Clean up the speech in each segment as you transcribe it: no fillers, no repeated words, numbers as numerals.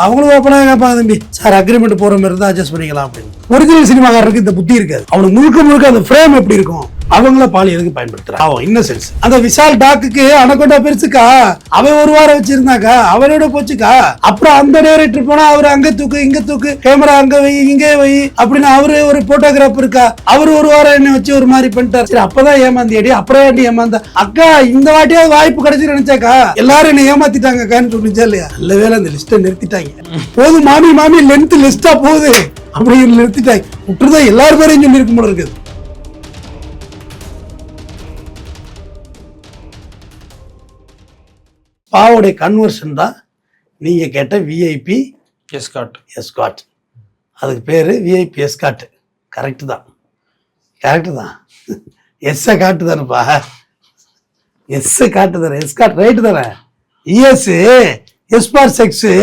அவங்களும் ஓப்பனாக கேட்பாங்க, தம்பி சார் அக்ரிமெண்ட் போகிற மாதிரி இருந்தால் அட்ஜஸ்ட் பண்ணிக்கலாம் அப்படின்னு. ஒரிஜினல் சினிமாக்காரருக்கு இந்த புத்தி இருக்காது. அவனுக்கு முழுக்க அந்த ஃப்ரேம் எப்படி இருக்கும், அவங்கள பாலியலுக்கு பயன்படுத்துறான். அவன் இன்னசென்ஸ். அந்த விஷால் டாக்குக்கு அனகொண்டா பெருசுக்கா, அவன் ஒரு வாரம் வச்சிருந்தாக்கா, அவனோட போச்சுக்கா. அப்புறம் அந்த டைரக்டர் போனா அவரு அங்க தூக்கு இங்க தூக்கு, கேமரா அங்க வை இங்கே வை அப்படின்னு அவரு ஒரு போட்டோகிராஃபர் இருக்கா, அவரு ஒரு வாரம் என்ன வச்சு ஒரு மாதிரி பண்ணிட்டாரு. சரி அப்பதான் ஏமாந்தியடி, அப்புறம் ஏன்டி ஏமாந்த அக்கா, இந்த வாட்டியாவது வாய்ப்பு கிடைச்சு நினைச்சாக்கா, எல்லாரும் என்ன ஏமாத்திட்டாங்கக்கான்னு சொல்லிச்சா இல்லையா? நல்ல வேலை அந்த லிஸ்ட்டை நிறுத்திட்டாங்க. போதும் மாமி லென்த் லிஸ்டா போகுது அப்படின்னு நிறுத்திட்டாங்க. விட்டுருதான் எல்லாரும் பேரையும் சொல்லி இருக்கும் போல இருக்குது. பாவோடைய கன்வர்ஷன் தான் நீங்க கேட்ட விஐபி எஸ்காட். அதுக்கு பேரு விஐபி எஸ்காட். கரெக்டு தான். எஸ்ஸை காட்டு தானேப்பா, எஸ்ஸை காட்டு தானே, எஸ்காட் ரைட்டு தானே. இஎஸ் எஸ்பார் செக்ஸு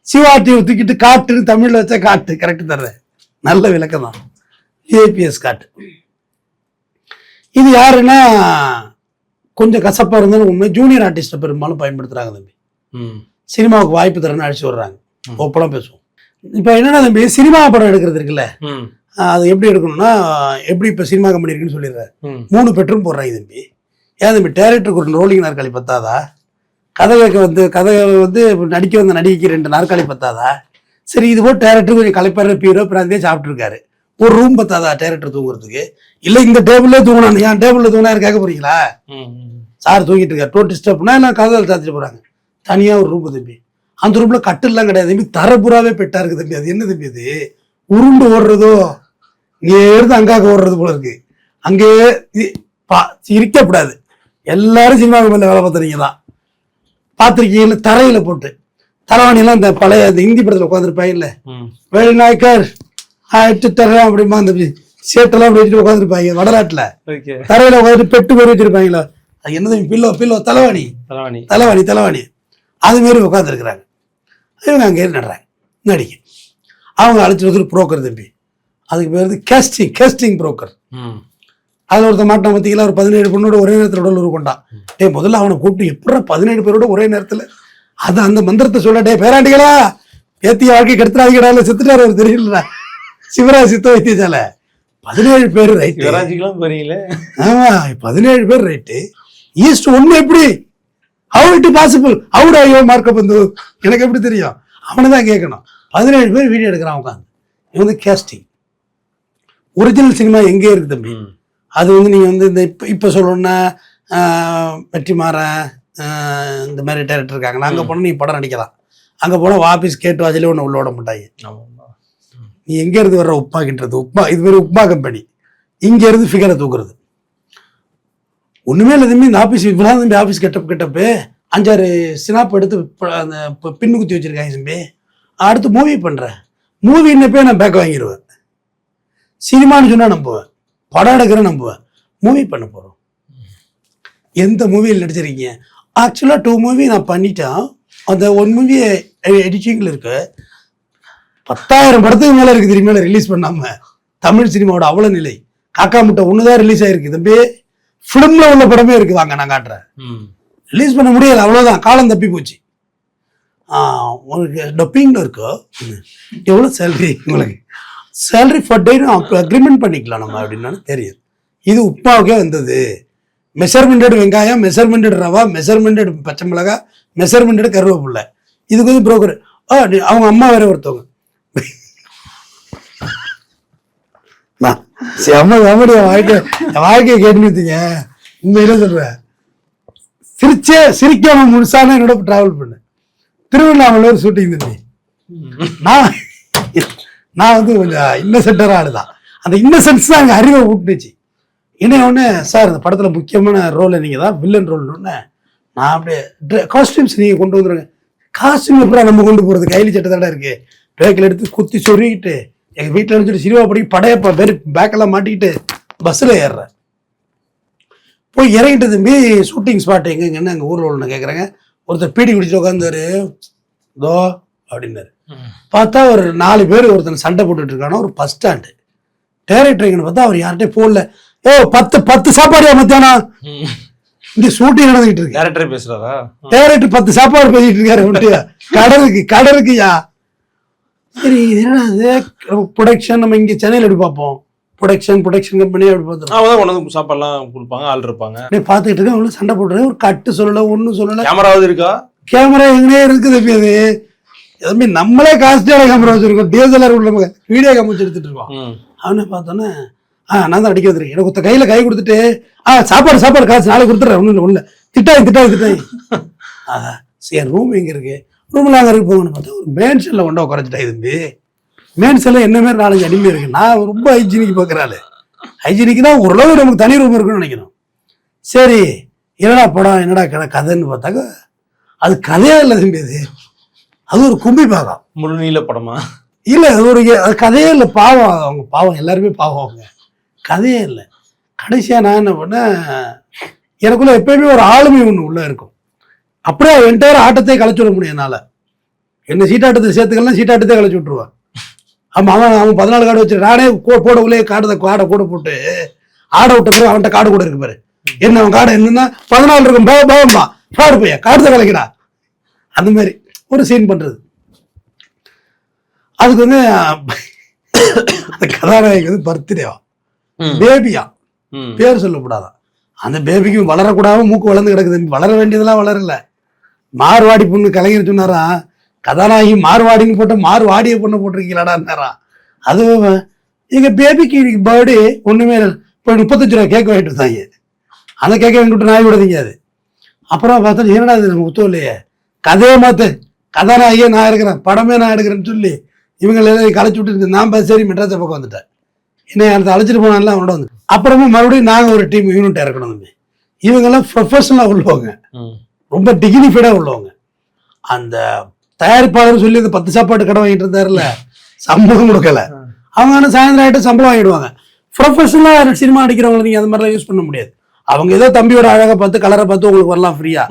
சிவாட்டி தூக்கிட்டு காட்டுன்னு தமிழ்ல வச்சா காட்டு. கரெக்டு தர்றேன், நல்ல விளக்கம் தான். விஐபி எஸ்காட் இது யாருன்னா கொஞ்சம் கசப்பாக இருந்தாலும் உண்மை, ஜூனியர் ஆர்டிஸ்ட்டை பெரும்பாலும் பயன்படுத்துகிறாங்க தம்பி. சினிமாவுக்கு வாய்ப்பு தரேன்னு அழைச்சி விடுறாங்க. ஓப்பனாக பேசுவோம். இப்போ என்னன்னா தம்பி, சினிமா படம் எடுக்கிறது இருக்குல்ல, அது எப்படி எடுக்கணும்னா, எப்படி இப்போ சினிமா கம்பெனி இருக்குன்னு சொல்லிடுறாரு. 3 பெட்ரூம் போடுறாங்க தம்பி. ஏன் தம்பி, டேரக்டருக்கு ஒரு ரோலிங் நாற்காலி பத்தாதா? கதை நடிக்க வந்த நடிகைக்கு 2 நாற்காலி பத்தாதா? சரி, இது போல் டேரக்டர் கொஞ்சம் கலைப்பாரு பீரோ பிராந்தியே சாப்பிட்டுருக்காரு, ஒரு ரூம் பத்தாதா டேரக்டர் தூங்குறதுக்கு? இல்ல இந்த டேபிள்ல தூங்கணும், ஏன் டேபிள்ல தூங்கினா கேட்க போறீங்களா? சார் தூங்கிட்டு இருக்காரு, டோட்டி ஸ்டெப்னா எல்லாம் கதவை சாத்திட்டு போறாங்க. தனியா ஒரு ரூம் தம்பி, அந்த ரூம்ல கட்டுலாம் கிடையாது தம்பி, தரப்புறாவே பெட்டா இருக்கு தம்பி. அது என்ன தம்பி, அது உருண்டு ஓடுறதோ, இங்கே எடுத்து அங்காக்க ஓடுறது போல இருக்கு. அங்கே இருக்கக்கூடாது. எல்லாரும் சினிமா கம்பெனில வேலை பார்த்துறீங்க தான், பார்த்துருக்கீங்கல்ல. தரையில போட்டு தலைவாணி எல்லாம் இந்த பழைய இந்த இந்தி படத்துல உட்காந்துருப்பாங்கல்ல, வேலுநாயக்கர் தர்றேன் அப்படிமா, அந்த சேட்டெல்லாம் அப்படி வச்சுட்டு உட்காந்துருப்பாங்க வடநாட்டுல. தரையில உட்காந்துட்டு பெட்டு பேர் வச்சிருப்பாங்களா, அது என்ன பில்லோ தலைவாணி அது மாரி உட்காந்துருக்குறாங்க. இவங்க அங்கே நடுறாங்க நடிக்க. அவங்க அழைச்சிட்டு வந்து புரோக்கர் தம்பி, அதுக்கு பேர் கேஸ்டிங் புரோக்கர். அதில் ஒருத்த மாட்டான் பார்த்தீங்களா, ஒரு 17 பொண்ணோட ஒரே நேரத்தில் உடல் உருவம். முதல்ல அவனை கூப்பிட்டு எப்படா 17 பேரோட ஒரே நேரத்தில், அது அந்த மந்திரத்தை சொல்ல, பேராண்டிகளா ஏத்திய வாழ்க்கை கெடுத்துறாதீங்கடா, செத்துட்டாரு அவர் தெரியல, சிவராஜ் சித்த வைத்தியசாலை 17 பேர் ரைட்டு. ஆமா 17 பேர் ரைட்டு. ஈஸ்ட் ஒண்ணு எப்படி, ஹவு இட் பாசிபிள், ஹவுட் ஐயோ மார்க்கப் வந்து எனக்கு எப்படி தெரியும்? அவனைதான் கேட்கணும். 17 பேர் வீடியோ எடுக்கிறான் உட்காந்து. இவங்க கேஸ்டிங். ஒரிஜினல் சினிமா எங்கே இருக்கு தம்பி? அது நீங்க இந்த இப்ப சொல்லணும்னா வெற்றிமாறன் இந்த மாதிரி டைரக்டர் இருக்காங்களா, அங்க போனா நீ படம் நடிக்கலாம். அங்க போனா ஆபீஸ் கேட்டு வாஜிலே ஒண்ணு உள்ள விட மாட்டாங்க. நீ எங்க இருந்து வர்ற உப்மாக்கின்றது, இது மாதிரி உப்மா கம்பெனி, இங்க இருந்து ஃபிகரை தூக்குறது ஒண்ணுமே இல்லை தம்பி. இந்த ஆபீஸ் இப்பதான் தம்பி ஆபீஸ் கெட்டப்பு 5-6 ஸ்னாப் எடுத்து அந்த பின்னு குத்தி வச்சிருக்காங்க தம்பி. அடுத்து மூவி பண்றேன், மூவி இன்னப்பே நான் பேக் வாங்கிடுவேன். சினிமான்னு சொன்னா நம்புவேன், படம் எடுக்கிறேன் நம்புவேன். மூவி பண்ண போறோம், எந்த மூவியில் நடிச்சிருக்கீங்க? ஆக்சுவலா 2 மூவி நான் பண்ணிட்டேன். அந்த 1 மூவி எடிட்டிங்ல இருக்கு, 10,000 படத்துக்கு மேல இருக்கு தெரியுமா ரிலீஸ் பண்ணாம. தமிழ் சினிமாவோட அவல நிலை. காக்கா முட்டை ஒண்ணுதான் ரிலீஸ் ஆயிருக்கு தம்பி, பிலிம்ல உள்ள படமே இருக்கு, வாங்க நான் காட்டுறேன். ரிலீஸ் பண்ண முடியல, அவ்வளவுதான், காலம் தப்பி போச்சு. உங்களுக்கு டப்பிங்ல இருக்கோ, எவ்வளவு சேலரி, உங்களுக்கு சேலரி ஃபார் டே அக்ரிமெண்ட் பண்ணிக்கலாம் நம்ம அப்படின்னா தெரியுது. இது உப்பாவுக்கே வந்தது. மெஷர்மெண்டட் வெங்காயம், மெஷர்மெண்டட் ரவா, மெஷர்மெண்டட் பச்சை மிளகா, மெஷர்மெண்டட் கருவேப்பில்லை. இதுக்கு வந்து புரோக்கர் அவங்க அம்மா வேற ஒருத்தவங்க. வாழ்க்கையை கேட்டுங்க, உண்மையில சொல்றேன். சிரிக்காம முழுசான என்னோட டிராவல் பண்ணேன். திருவண்ணாமலை ஒரு ஷூட்டிங் தம்பி. நான் வந்து கொஞ்சம் இன்னசென்டரா ஆடுதான். அந்த இன்னசென்ஸ் தான் எங்க அறிவை ஊட்டுச்சு. என்ன ஒண்ணு, சார் இந்த படத்துல முக்கியமான ரோல் நீங்க தான், வில்லன் ரோல்னு. நான் அப்படியே காஸ்டியூம்ஸ் நீங்க கொண்டு வந்துருங்க. காஸ்டியூம் எப்படா நம்ம கொண்டு போறது, கையில் சட்டத்தோட இருக்கு, பேக்கில் எடுத்து குத்தி சொருகிட்டு எங்க வீட்டில் நினைச்சிட்டு சினிமா படி படையப்பா பேர் பேக்கெல்லாம் மாட்டிக்கிட்டு பஸ்ஸில் ஏறுறேன். போய் இறங்கிட்டு தம்பி ஷூட்டிங் ஸ்பாட் எங்கன்னு எங்கள் ஊரில் ஒன்று கேட்குறாங்க. ஒருத்தர் பீடி குடிச்சிட்டு உட்காந்துரு தோ அப்படின்னாரு. பார்த்தா ஒரு 4 பேர் ஒருத்தனை சண்டை போட்டுட்டு இருக்கானோ, ஒரு பஸ் ஸ்டாண்டு. டைரக்டர் எங்கன்னு பார்த்தா அவர் யார்கிட்டயும் போடல. 10 சாப்பாடியா மத்தியானம் இங்க ஷூட்டிங் நடந்துகிட்டு இருக்கு. டேரக்டரே பேசுறாரா? டேரக்டர் 10 சாப்பாடு பேசிட்டு இருக்காரு. கடலுக்குயா. சரி என்னது ப்ரொடக்ஷன், நம்ம இங்க சென்னையில எப்படி பார்ப்போம், ப்ரொடக்ஷன் கம்பெனி அப்படி பார்த்துருக்கோம். அவங்க கொண்டு வந்து சாப்பாடுலாம் கொடுப்பாங்க, ஆள் இருப்பாங்க. பார்த்துக்கிட்டு இருக்கேன். அவங்களும் சண்டை போட்டுருக்கேன். ஒரு கட்டு சொல்லல, ஒன்னும் சொல்லல. கேமராவது இருக்கா? கேமரா எங்கனே இருக்குது. அது எதுவுமே நம்மளே காஸ்ட்லியான கேமரா வச்சிருக்கோம். டிஎஸ்எல்ஆர் உள்ள வீடியோ காமிச்சு எடுத்துட்டு இருக்கோம். அவனை பார்த்தோன்னே நான் தான் அடிக்க வந்துருக்கேன். எனக்கு ஒருத்த கையில கை கொடுத்துட்டு சாப்பாடு காசு நாளைக்கு கொடுத்துட்றேன். ஒன்றும் உள்ள திட்டாய். சரி ரூம் எங்க இருக்கு, ரூம்ல அங்கே இருக்கு போங்கன்னு பார்த்தா ஒரு மேன்ஷன்ல கொண்டா குறைச்சிட்டாய் தம்பி. மேன்ஷன்ல என்ன மாதிரி 4-5 அடிமை இருக்கு. நான் ரொம்ப ஹைஜீனிக் பார்க்குறாள். ஹைஜீனிக்னா ஓரளவு நமக்கு தனி ரூம் இருக்குன்னு நினைக்கணும். சரி என்னடா படம், என்னடா கதைன்னு பார்த்தாக்க அது கதையே இல்லை தம்பி. அது ஒரு கும்பி பாகம். முழு நீள படமா? இல்லை, அது கதையே இல்லை. பாவம் அவங்க, பாவம் எல்லாருமே பாவம் அவங்க, கதையே இல்லை. கடைசியா நான் என்ன பண்ணேன், எனக்குள்ள எப்பயுமே ஒரு ஆளுமை ஒன்று உள்ள இருக்கும். அப்படியே என்டையர் ஆட்டத்தை கலைச்சு விட முடியும் என்னால. என்ன சீட்டாட்டத்தை சேர்த்துக்கலாம், சீட்டாட்டத்தை கலைச்சு விட்டுருவான். ஆமா, அவன் 14 கார்டு வச்சு நானே போட உள்ளே காடை கூட போட்டு ஆடை விட்ட பிறகு அவன்கிட்ட காடு கூட இருக்கு பாரு. என்ன அவன் காடை என்னன்னா 14 இருக்கும். பயமா காடு பையா காடுத கலைக்கிறா. அந்த மாதிரி ஒரு சீன் பண்றது. அதுக்கு வந்து அந்த கதாநாயகி வந்து பர்த்டேவா, பேபியா, பேர் சொல்லக்கூடாதான். அந்த பேபிக்கு வளரக்கூடாது, மூக்கு வளர்ந்து கிடக்குது. வளர வேண்டியதெல்லாம் வளரல. மார்வாடி பொண்ணு கலைஞர் சொன்னாரா, கதாநாயகி மார்வாடின்னு போட்டு மார்வாடிய பொண்ணு போட்டிருக்கீங்களாடான்னாரா. அதுவும் எங்க பேபிக்கு பர்த்டே ஒண்ணுமே இப்போ 35 ரூபா கேட்க வாங்கிட்டு வந்தாங்க. அந்த கேட்க வாங்கிட்டு நாய் விடுறீங்க. அது அப்புறம் பார்த்தா என்னடா இது நமக்கு உத்தம் இல்லையே, கதையை மாத்து, கதாநாயகியே நான் இருக்கிறேன், படமே நான் எடுக்கிறேன்னு சொல்லி இவங்க எல்லாரையும் கலைச்சி விட்டு நான் சரி மெட்ராஸ் பக்கம் வந்துட்டேன். என்னை அடுத்து அழைச்சிட்டு போனால அவனோட வந்து அப்புறமா மறுபடியும் நாங்கள் ஒரு டீம் யூனிட் இறக்கணும். இவங்கெல்லாம் ப்ரொஃபஷனலாக உள்ளவங்க, ரொம்ப டிகினிஃபைடாக உள்ளவங்க. அந்த தயாரிப்பாளர் சொல்லி அந்த 10 சாப்பாடு கடை வாங்கிட்டு இருந்தாருல, சம்பளம் கொடுக்கல. அவங்க ஆனால் சாயந்தரம் ஆகிட்டு சம்பளம் வாங்கிடுவாங்க. ப்ரொஃபஷனலாக சினிமா அடிக்கிறவங்களை நீங்கள் அந்த மாதிரிலாம் யூஸ் பண்ண முடியாது. அவங்க ஏதோ தம்பியோட அழகை பார்த்து கலரை பார்த்து உங்களுக்கு வரலாம் ஃப்ரீயா.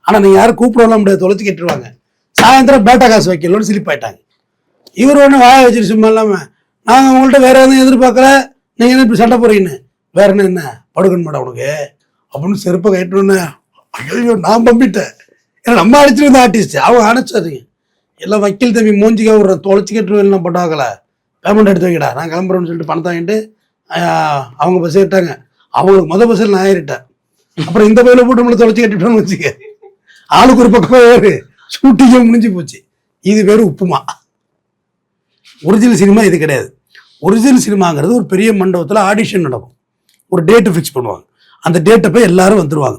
ஆனால் நீங்கள் யாரும் கூப்பிடலாம் முடியாது, தொலைச்சி கேட்டுருவாங்க. சாயந்தரம் பேட்டா காசு வைக்கலன்னு ஸ்லிப் ஆயிட்டாங்க. இவர் ஒன்று வாய வச்சிரு சும்மா இல்லாமல், நாங்கள் உங்கள்கிட்ட வேற எதுவும் எதிர்பார்க்கல, நீங்கள் என்ன இப்படி சண்டை போறீங்கன்னு. வேற என்ன படுக்கணும் மேடம் உனக்கு அப்படின்னு செருப்பை கட்டணுன்னு. ஐயோ நான் பம்பிட்டேன். ஏன்னா நம்ம அடிச்சிருந்த ஆர்டிஸ்ட் அவங்க அனுப்பிச்சாருங்க. எல்லாம் வக்கீல் தம்பி மூஞ்சிக்க ஒரு தொலைச்சி கட்டுருவோம் எல்லாம் போட்டாக்கல, பேமெண்ட் எடுத்து வைக்கடா நான் கிளம்புறேன்னு சொல்லிட்டு பணத்தை வாங்கிட்டு அவங்க பஸ் ஏறிட்டாங்க. அவங்களுக்கு பஸ்ஸில் நான் ஏறிட்டேன். அப்புறம் இந்த பையில போட்டு நம்மளை தொலைச்சி கட்டிட்டோம்னு வச்சுக்க, ஆளுக்கு ஒரு பக்கம் வேறு ஷூட்டிங்கே முடிஞ்சு போச்சு. இது வேறு உப்புமா. ஒரிஜினல் சினிமா இது கிடையாது. ஒரிஜினல் சினிமாங்கிறது ஒரு பெரிய மண்டபத்தில் ஆடிஷன் நடக்கும். ஒரு டேட்டு ஃபிக்ஸ் பண்ணுவாங்க. அந்த டேட்டை போய் எல்லாரும் வந்துடுவாங்க.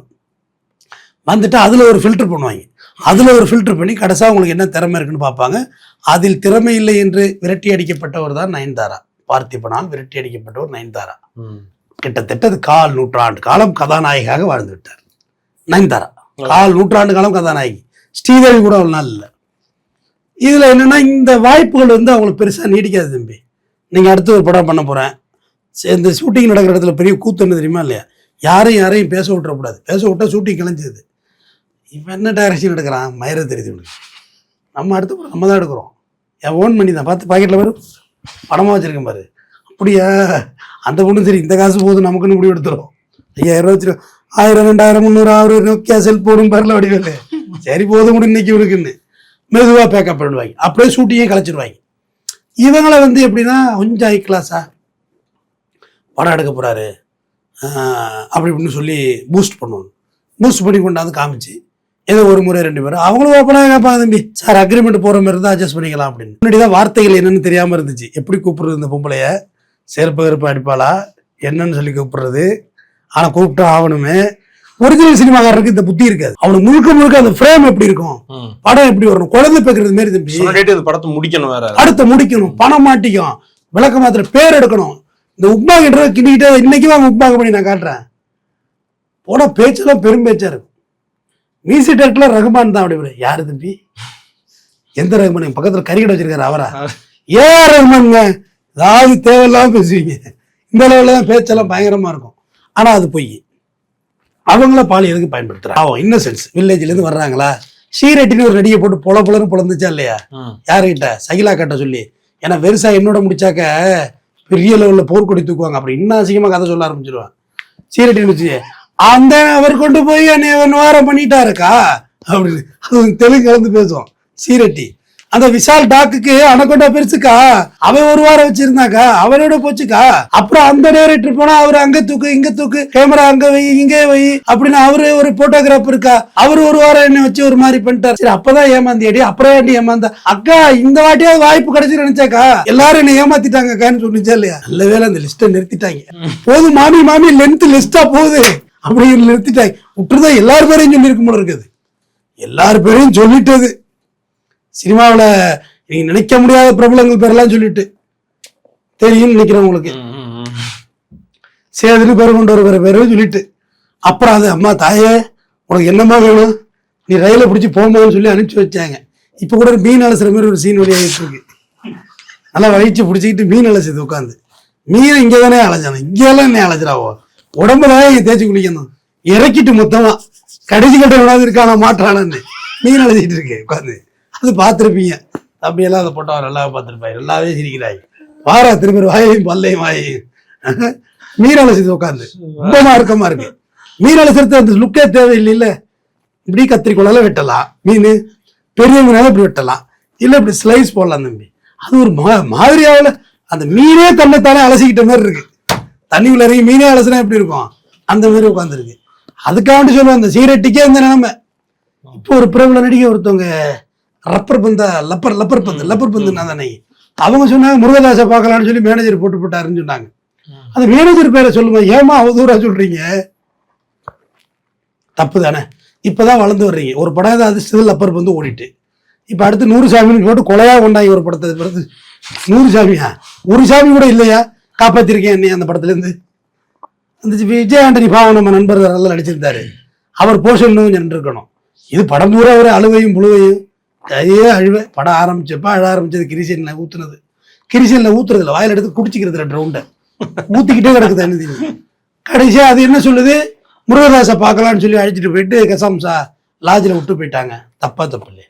வந்துட்டு அதில் ஒரு ஃபில்டர் பண்ணுவாங்க. அதில் ஒரு ஃபில்டர் பண்ணி கடைசியாக உங்களுக்கு என்ன திறமை இருக்குன்னு பார்ப்பாங்க. அதில் திறமை இல்லை என்று விரட்டி அடிக்கப்பட்டவர் தான் நயன்தாரா. பார்த்திபனால் விரட்டி அடிக்கப்பட்டவர் நயன்தாரா. கிட்டத்தட்ட அது 1/4 நூற்றாண்டு காலம் கதாநாயகியாக வாழ்ந்து விட்டார் நயன்தாரா. 1/4 நூற்றாண்டு காலம் கதாநாயகி. ஸ்ரீதேவி கூட அவ்வளோ நாள் இல்லை. இதில் என்னென்னா இந்த வாய்ப்புகள் வந்து அவங்களுக்கு பெருசாக நீடிக்காது தம்பி. நீங்கள் அடுத்து ஒரு படம் பண்ண போகிறேன், இந்த ஷூட்டிங் நடக்கிற இடத்துல பெரிய கூத்து என்ன தெரியுமா இல்லையா, யாரையும் பேச விட்டுறக்கூடாது. பேச விட்டால் ஷூட்டிங் கிளஞ்சிது. இவன் என்ன டைரக்ஷன் எடுக்கிறான் மயிரை தெரியுது இவனுக்கு. நம்ம அடுத்த படம் நம்ம தான் எடுக்கிறோம், என் ஓன் பண்ணி தான் பார்த்து பாக்கெட்டில் வரும் படமாக வச்சுருக்கேன் பாரு. அப்படியா அந்த பொண்ணு சரி இந்த காசு போதும் நமக்குன்னு முடிவு எடுத்துரும். 5000 ரூபா வச்சிருக்கோம், 1000 2000 300 600 நோக்கியா செல் போடும் பரல வடிவேல, சரி போதும் கூட இன்னைக்கு இவனுக்குன்னு மெதுவாக பேக்கப் பண்ணிடுவாங்க. அப்படியே ஷூட்டிங்கே கலைச்சிடுவாங்க. இவங்களை வந்து எப்படின்னா கொஞ்சம் ஹை கிளாஸா படம் எடுக்க போகிறாரு அப்படி இப்படின்னு சொல்லி பூஸ்ட் பண்ணுவாங்க. பூஸ்ட் பண்ணி கொண்டாந்து காமிச்சு ஏதோ ஒரு முறை 2 பேரும் அவங்களும் ஓப்பனாக கேட்பாங்க, தம்பி சார் அக்ரிமெண்ட் போகிற மாதிரி இருந்தால் அட்ஜஸ்ட் பண்ணிக்கலாம் அப்படின்னு. முன்னாடி தான் வார்த்தைகள் என்னன்னு தெரியாமல் இருந்துச்சு. எப்படி கூப்பிடுறது இந்த பொம்பளைய, செருப்பு அடிப்பாளா என்னன்னு சொல்லி கூப்பிடுறது. ஆனால் கூப்பிட்டா ஆகணுமே. ஒரிஜினல் சினிமாக்காரருக்கு இந்த புத்தி இருக்காது. அவனுக்கு முழுக்க அந்த ஃப்ரேம் எப்படி இருக்கும், படம் எப்படி வரணும், குழந்தை பேக்கிறது மாதிரி தம்பி படத்தை முடிக்கணும், வேற அடுத்த முடிக்கணும், பணம் மாட்டிக்கும், விளக்க மாத்திர பேர் எடுக்கணும். இந்த உப்மா கிட்ட கிண்டிக்கிட்டே இன்னைக்கு வாங்க உப்மாக பண்ணி நான் காட்டுறேன் போன பேச்செல்லாம் பெரும் பேச்சா இருக்கும். மியூசிக் டைரக்டர் ரஹ்மான் தான். அப்படி யாரு தம்பி, எந்த ரஹ்மான் பக்கத்துல கறிக்கடை வச்சிருக்காரு அவரா? ஏன் ரஹ்மான்ங்க, ஏதாவது தேவையில்லாம பேசுவீங்க. இந்த லெவலில் தான் பேச்செல்லாம் பயங்கரமா இருக்கும். ஆனா அது பொய். அவங்கள பாலியலுக்கு பயன்படுத்துறாங்க. அவன் இன்னசென்ஸ் வில்லேஜ்ல இருந்து வர்றாங்களா, சீரட்டின்னு ஒரு ரெடியை போட்டு பொலன்னு பொழந்துச்சா இல்லையா, யாருக்கிட்ட சகிலா கட்ட சொல்லி. ஏன்னா வெறுசா என்னோட முடிச்சாக்க பெரிய லெவலில் போர்க்கொடி தூக்குவாங்க. அப்படி இன்னும் அசிங்கமாக கதை சொல்ல ஆரம்பிச்சிருவான். சீரட்டின்னு வச்சு அந்த அவர் கொண்டு போய் என்னை வாரம் பண்ணிட்டாருக்கா அப்படின்னு அது தெலுங்கு கலந்து பேசுவோம் சீரட்டி. அந்த விஷால் டாக்குக்கு அனகொண்டா பெருசுக்கா, அவன் ஒரு வாரம் வச்சிருந்தாக்கா, அவரோட போச்சுக்கா. அப்புறம் அந்த டைரக்டர் போனா அவரு அங்க தூக்கு இங்க தூக்கு, கேமரா அங்க வை இங்கே வை அப்படின்னு அவரு ஒரு போட்டோகிராஃபர் இருக்கா, அவரு ஒரு வாரம் என்ன வச்சு ஒரு மாதிரி பண்ணிட்டாரு. சரி அப்பதான் ஏமாந்தியடி, அப்புறம் ஏண்டி ஏமாந்தா அக்கா, இந்த வாட்டியாவது வாய்ப்பு கிடைச்சு நினைச்சாக்கா, எல்லாரும் என்ன ஏமாத்திட்டாங்க அக்கான்னு சொல்லிச்சா இல்லையா? நல்ல வேலை அந்த லிஸ்ட்டை நிறுத்திட்டாங்க. போதும் மாமி மாமி லென்த் லிஸ்டா போகுது அப்படின்னு நிறுத்திட்டாங்க. விட்டுருதான் எல்லார் பேரையும் சொல்லி இருக்க போல இருக்குது, எல்லார் பேரையும் சொல்லிட்டது. சினிமாவில் நீங்க நினைக்க முடியாத பிரபலங்கள் பேரெல்லாம் சொல்லிட்டு தெரியும் நினைக்கிறேன் உங்களுக்கு. சேதுன்னு பேர் கொண்டு வர பேரு சொல்லிட்டு அப்புறம் அது அம்மா தாயே உனக்கு என்னம்மா வேணும், நீ ரயில பிடிச்சி போமான்னு சொல்லி அனுப்பிச்சு வச்சாங்க. இப்ப கூட மீன் அலசுற மாதிரி ஒரு சீன் வழியாகிட்டு இருக்கு. நல்லா வயிற்று பிடிச்சிக்கிட்டு மீன் அலசுது உட்காந்து. மீன் இங்கே தானே அலைஞ்சானு, இங்கெல்லாம் என்ன அலைஞ்சிடாவோ, உடம்புதான் தேய்ச்சி குளிக்கணும், இறக்கிட்டு மொத்தமா கடைசி கட்ட விடாது இருக்கான மாற்றானு மீன் அலைஞ்சிட்டு இருக்கு உட்காந்து. அது பார்த்துருப்பீங்க, தம்பியெல்லாம் அதை போட்டவர் நல்லா பார்த்துருப்பாரு, நல்லாவே சிரிக்கிறாய் வாரா திருப்பி வாயையும் பல்லையும் வாயையும் மீன் அலசிது உட்காந்து ரொம்ப மார்க்கமா இருக்கு. மீன் அலசுறது அந்த லுக்கே தேவையில்லை. இல்ல இப்படி கத்திரிக்கோளால வெட்டலாம், மீன் பெரிய மீனால இப்படி வெட்டலாம், இல்ல இப்படி ஸ்லைஸ் போடலாம் தம்பி. அது ஒரு மாதிரியாவில் அந்த மீனே தன்னைத்தானே அலசிக்கிட்ட மாதிரி இருக்கு. தண்ணி உள்ள இறங்கி மீனே அலசுனா எப்படி இருக்கும் அந்த மாதிரி உட்காந்துருக்கு. அதுக்காண்டி சொல்லுவோம் அந்த சீரட்டிக்கே இந்த நிலைமை. இப்போ ஒரு பிரபல நடிகை ஒருத்தவங்க ரப்பர் பந்தா லப்பர் பந்து நான் தானே, அவங்க சொன்னாங்க முருகதாசை பார்க்கலான்னு சொல்லி மேனேஜர் போட்டாருன்னு சொன்னாங்க. அந்த மேனேஜர் பேரை சொல்லுங்க, ஏமா அவதூறா சொல்றீங்க, தப்பு தானே. இப்பதான் வளர்ந்து வர்றீங்க. ஒரு படம் ஏதாவது லப்பர் பந்து ஓடிட்டு இப்ப அடுத்து 100 சாமின்னு போட்டு கொலையா கொண்டாங்க ஒரு படத்தை. 100 சாமியா, ஒரு சாமி கூட இல்லையா காப்பாத்திருக்கேன் என்னை அந்த படத்துல இருந்து. அந்த விஜய் ஆண்டனி பாவம் நம்ம நண்பர் நல்லா நடிச்சிருந்தாரு, அவர் போர்ஷன் இன்னும் இருக்கணும். இது படம் பூரா ஒரு அழுவையும் புழுவையும் அதே அழுவை. படம் ஆரம்பிச்சப்ப அழ ஆரம்பிச்சது கிரிசன்ல ஊத்துனது, கிரிசன்ல ஊத்துறதுல வாயில எடுத்து குடிச்சிக்கிறது 2 ரவுண்டை ஊத்திக்கிட்டே கிடக்குது என்ன. கடைசியா அது என்ன சொல்லுது, முருகதாசை பார்க்கலான்னு சொல்லி அழைச்சிட்டு போயிட்டு கசாம்சா லாட்ஜில் விட்டு போயிட்டாங்க. தப்பா தப்பு இல்லையா,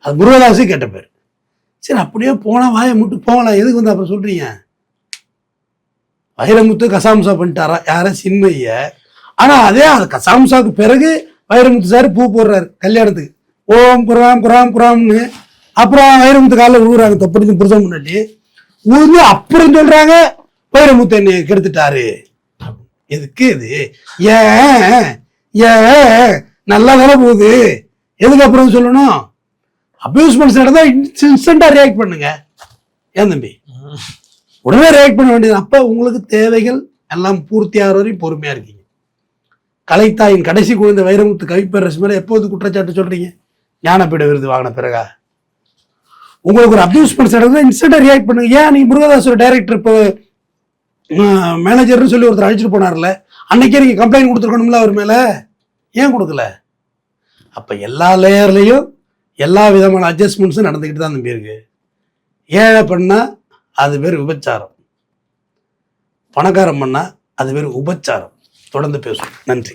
அது முருகதாசு கேட்ட பேர். சரி அப்படியே போனா வாயை முட்டு போகலாம், எதுக்கு வந்து அப்புறம் சொல்றீங்க. வைரமுத்து கசாம்சா பண்ணிட்டாரா யார சின்மைய. ஆனா அதே கசாம்சாவுக்கு பிறகு வைரமுத்து சார் பூ போடுறாரு கல்யாணத்துக்கு, ஓம் குராம் குராம் குராம்னு. அப்புறம் வைரமுத்து காலில் விழுகுறாங்க தப்பு புருஷன் முன்னாடி உழுந்து. அப்புறம் சொல்றாங்க வைரமுத்து என்னை கெடுத்துட்டாரு. எதுக்கு இது, ஏன் நல்லா தானே போகுது, எதுக்கு அப்புறம் சொல்லணும். அபியூஸ்மெண்ட்ஸ் நடந்தா இன்ஸ்டன்டா ரியாக்ட் பண்ணுங்க. ஏன் தம்பி உடனே ரியாக்ட் பண்ண வேண்டியது. அப்ப உங்களுக்கு தேவைகள் எல்லாம் பூர்த்தி ஆகிற வரையும் பொறுமையா இருக்கீங்க. கலைத்தாயின் கடைசி குழந்தை வைரமுத்து கவிப்பேரரசு மேல எப்போது குற்றச்சாட்டு சொல்றீங்க, ஞானபீட விருது வாங்கின பிறகா. உங்களுக்கு ஒரு அபியூஸ்மெண்ட்ஸ் நடந்தா இன்ஸ்டன்டா ரியாக்ட் பண்ணுங்க. ஏன் நீ முருகதாசோட டைரக்டர் இப்போ மேனேஜர்னு சொல்லி ஒருத்தர் அழைச்சிட்டு போனார்ல, அன்னைக்கே நீங்க கம்ப்ளைண்ட் கொடுத்துருக்கணும்ல அவர் மேல, ஏன் கொடுக்கல. அப்ப எல்லா லேயர்லயும் எல்லா விதமான அட்ஜஸ்ட்மெண்ட்ஸும் நடந்துக்கிட்டு தான் தம்பி இருக்கு. ஏழை பண்ணா அது பேர் விபச்சாரம், பணக்காரம் பண்ணா அது பேர் உபச்சாரம். தொடர்ந்து பேசுவோம். நன்றி.